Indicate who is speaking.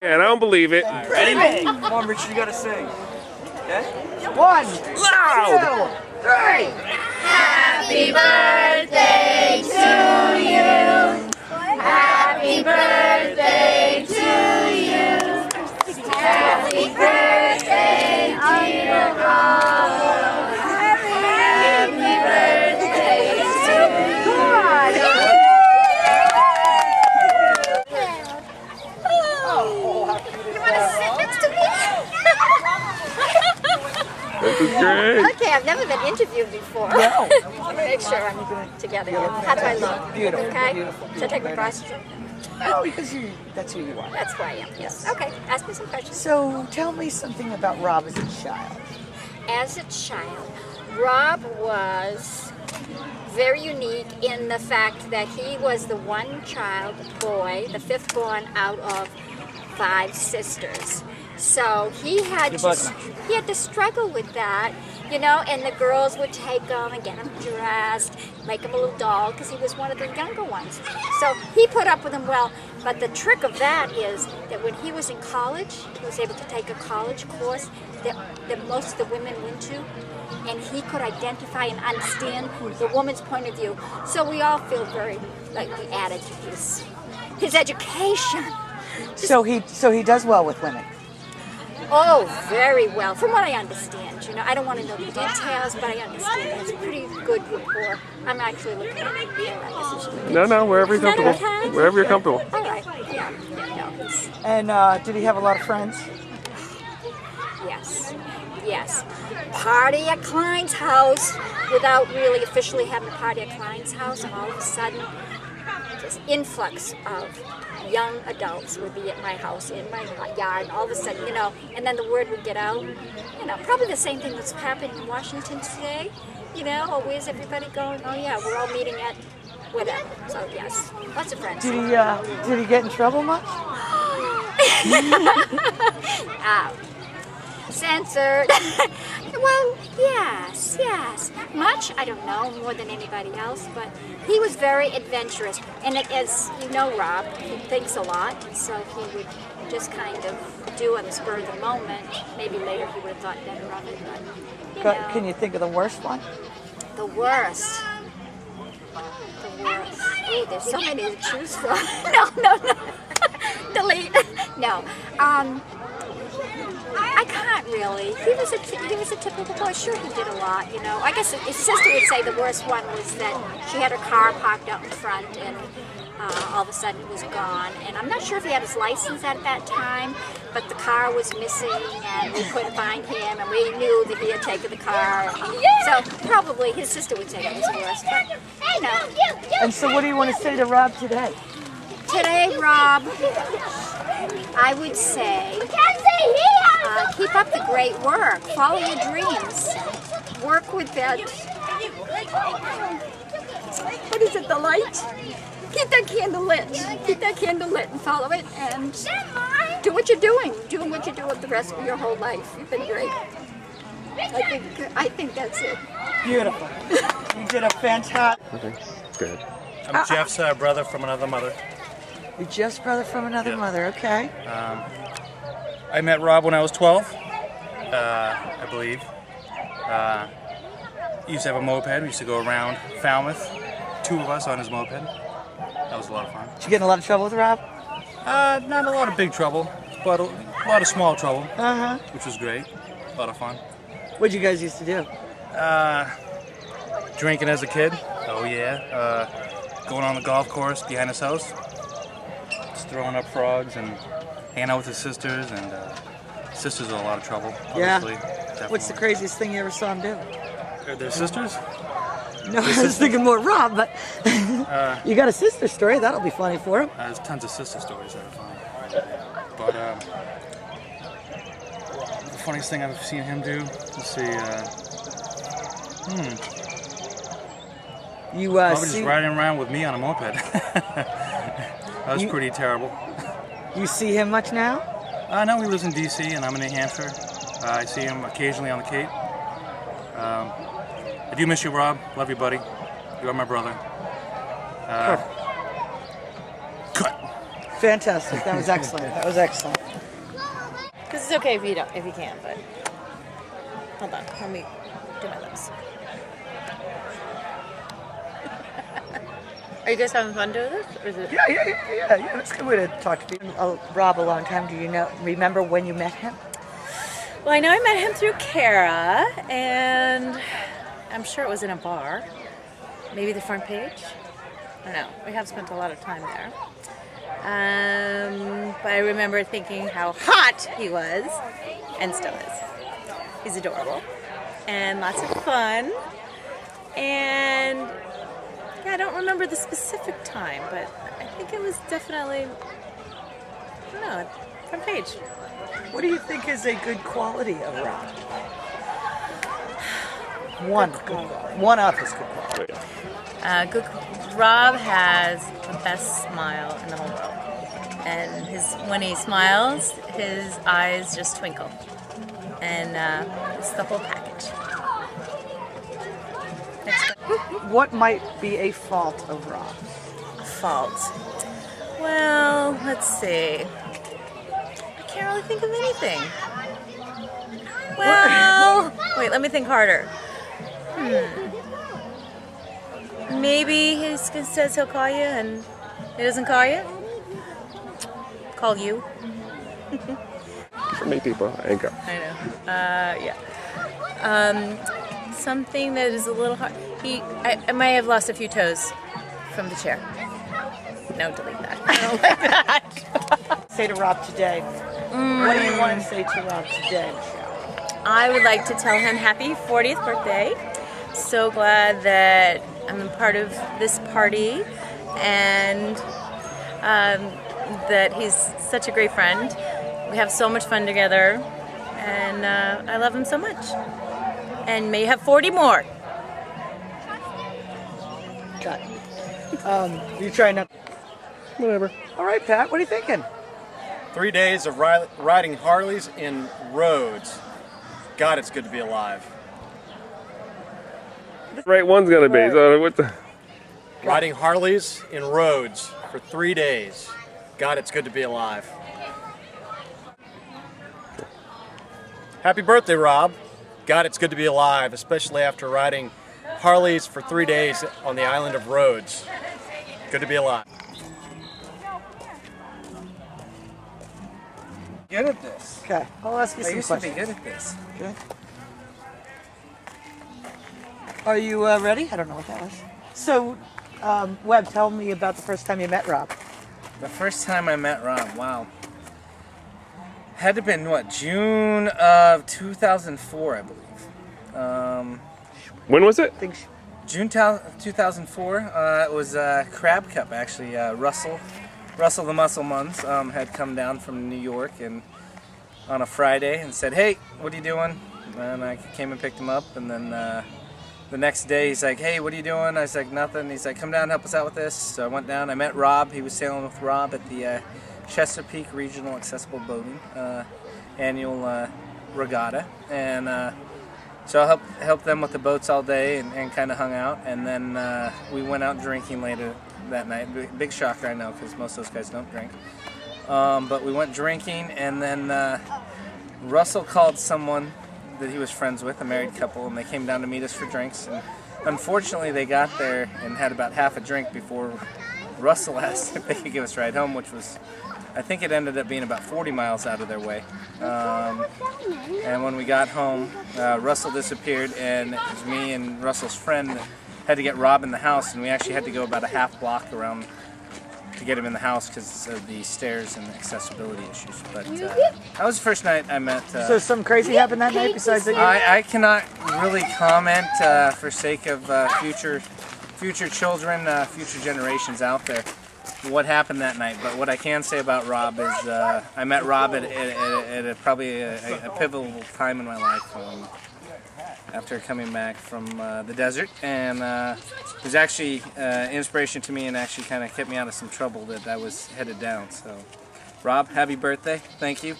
Speaker 1: Yeah, I don't believe it.
Speaker 2: Ready? Come on, Richard, you gotta sing. Okay? 1,
Speaker 1: Loud!
Speaker 2: 2, 3.
Speaker 3: Happy birthday to you. Happy birthday to you. Happy birthday, dear Rob. Happy birthday to you. You want to sit next to me?
Speaker 1: This is great.
Speaker 3: Okay, I've never been interviewed before.
Speaker 2: No.
Speaker 3: Let me make sure I'm together. How do I look?
Speaker 2: Beautiful.
Speaker 3: Okay.
Speaker 2: Beautiful.
Speaker 3: Should I take my glasses?
Speaker 2: Oh, because that's who you are.
Speaker 3: That's who I am. Yes. Okay. Ask me some questions.
Speaker 2: So, tell me something about Rob as a child.
Speaker 3: As a child, Rob was very unique in the fact that he was the one child boy, the fifth born out of 5 sisters. So he had to struggle with that, you know, and the girls would take him and get him dressed, make him a little doll because he was one of the younger ones. So he put up with them well, but the trick of that is that when he was in college, he was able to take a college course that most of the women went to, and he could identify and understand the woman's point of view. So we all feel very like we added to his education.
Speaker 2: So he does well with women.
Speaker 3: Oh, very well. From what I understand, you know, I don't want to know the details, but I understand it's a pretty good rapport. I'm actually looking at it. Yeah,
Speaker 1: No, wherever you're comfortable. Wherever you're comfortable.
Speaker 3: All right. Yeah. No.
Speaker 2: And did he have a lot of friends?
Speaker 3: Yes. Party at Klein's house without really officially having a party at Klein's house, and all of a sudden, this influx of young adults would be at my house, in my yard, and all of a sudden, you know, and then the word would get out, you know, probably the same thing that's happening in Washington today, you know, oh, where's everybody going? Oh yeah, we're all meeting at whatever. So yes, lots of friends.
Speaker 2: Did he get in trouble much?
Speaker 3: Censored. Well, yes. Much, I don't know, more than anybody else, but he was very adventurous. And as you know, Rob, he thinks a lot, and so he would just kind of do on the spur of the moment. Maybe later he would have thought better of it, but, you know.
Speaker 2: Can you think of the worst one?
Speaker 3: The worst. Oh, there's so many to choose from. No. Delete. No. I can't really. He was a typical boy. Sure, he did a lot, you know. I guess his sister would say the worst one was that she had her car parked out in front and all of a sudden it was gone. And I'm not sure if he had his license at that time, but the car was missing and we couldn't find him and we knew that he had taken the car. So probably his sister would say that was the worst. But, you know.
Speaker 2: And so what do you want to say to Rob today?
Speaker 3: Today, Rob, I would say keep up the great work. Follow your dreams. Work with that. What is it? The light? Keep that candle lit. Keep that candle lit and follow it. And do what you're doing. Doing what you do with the rest of your whole life. You've been great. I think that's it.
Speaker 2: Beautiful. You did a fantastic.
Speaker 1: Okay, good.
Speaker 4: I'm Jeff's brother from another mother.
Speaker 2: You're Jeff's brother from another mother. Okay.
Speaker 4: I met Rob when I was 12, I believe. He used to have a moped. We used to go around Falmouth, 2 of us on his moped. That was a lot of fun.
Speaker 2: Did you get in a lot of trouble with Rob?
Speaker 4: Not a lot of big trouble, but a lot of small trouble,
Speaker 2: Uh-huh.
Speaker 4: which was great. A lot of fun.
Speaker 2: What'd you guys used to do?
Speaker 4: Drinking as a kid. Oh yeah. Going on the golf course behind his house. Just throwing up frogs and hanging out with his sisters, and sisters are a lot of trouble, obviously.
Speaker 2: Yeah.
Speaker 4: Definitely.
Speaker 2: What's the craziest thing you ever saw him do?
Speaker 4: Are their sisters?
Speaker 2: No, I was thinking more Rob, but you got a sister story. That'll be funny for him.
Speaker 4: There's tons of sister stories that are funny. But the funniest thing I've seen him do, let's see,
Speaker 2: You
Speaker 4: probably just riding around with me on a moped. That was pretty terrible.
Speaker 2: You see him much now?
Speaker 4: No, he lives in D.C. and I'm in New Hampshire. I see him occasionally on the Cape. I do miss you, Rob. Love you, buddy. You are my brother. Cut.
Speaker 2: fantastic. That was excellent. That was excellent.
Speaker 5: Because it's okay if you don't, if you can't, but hold on, let me do my lips. Are you guys having fun doing this, or is it?
Speaker 2: Yeah. That's a good way to talk to people. Rob, a long time. Do you remember when you met him?
Speaker 5: Well, I know I met him through Kara, and I'm sure it was in a bar. Maybe the front page? I don't know. We have spent a lot of time there. But I remember thinking how hot he was, and still is. He's adorable, and lots of fun. And yeah, I don't remember the specific time, but I think it was definitely, I don't know, front page.
Speaker 2: What do you think is a good quality of Rob? One up is good quality.
Speaker 5: Rob has the best smile in the whole world, and when he smiles, his eyes just twinkle, and it's the whole package.
Speaker 2: What might be a fault of Rob?
Speaker 5: A fault? Well, let's see. I can't really think of anything. Well, wait, let me think harder. Maybe he says he'll call you and he doesn't call you? Call you?
Speaker 1: For me, people, I ain't got.
Speaker 5: I know. Yeah. Something that is a little hard. I might have lost a few toes from the chair. No, delete that. I don't like that.
Speaker 2: Say to Rob today. What do you want to say to Rob today, Michelle?
Speaker 5: I would like to tell him happy 40th birthday. So glad that I'm a part of this party, and that he's such a great friend. We have so much fun together, and I love him so much. And may you have 40 more.
Speaker 2: Got it. You trying not?
Speaker 1: Whatever.
Speaker 2: All right, Pat. What are you thinking?
Speaker 6: 3 days of riding Harleys in roads. God, it's good to be alive.
Speaker 1: Right one's gonna be. So what the?
Speaker 6: Riding Harleys in roads for 3 days. God, it's good to be alive. Happy birthday, Rob. God, it's good to be alive, especially after riding Harleys for 3 days on the island of Rhodes. Good to be alive.
Speaker 7: Good at this.
Speaker 2: Okay, I'll ask you
Speaker 7: I
Speaker 2: some
Speaker 7: used to be
Speaker 2: questions.
Speaker 7: good at this.
Speaker 2: Okay. Are you ready? I don't know what that was. So, Webb, tell me about the first time you met Rob.
Speaker 7: The first time I met Rob, wow. Had to have been, what, June of 2004, I believe.
Speaker 1: When was it?
Speaker 7: June 2004. It was Crab Cup, actually. Russell the Muscle Muns had come down from New York and on a Friday and said, "Hey, what are you doing?" And I came and picked him up, and then the next day he's like, "Hey, what are you doing?" I was like, "Nothing." He's like, "Come down and help us out with this." So I went down. I met Rob. He was sailing with Rob at the Chesapeake Regional Accessible Boating annual regatta, and so I helped them with the boats all day and kind of hung out, and then we went out drinking later that night. Big shocker, I know, because most of those guys don't drink. But we went drinking, and then Russell called someone that he was friends with, a married couple, and they came down to meet us for drinks. And unfortunately, they got there and had about half a drink before Russell asked if they could give us a ride home, which was, I think it ended up being about 40 miles out of their way. And when we got home, Russell disappeared, and it was me and Russell's friend that had to get Rob in the house, and we actually had to go about a half block around to get him in the house because of the stairs and the accessibility issues. But that was the first night I met.
Speaker 2: So something crazy happened that night besides that?
Speaker 7: I cannot really comment for sake of future children, future generations out there, what happened that night. But what I can say about Rob is I met Rob at probably a pivotal time in my life. After coming back from the desert, and it was actually inspiration to me and actually kind of kept me out of some trouble that I was headed down. So, Rob, happy birthday. Thank you.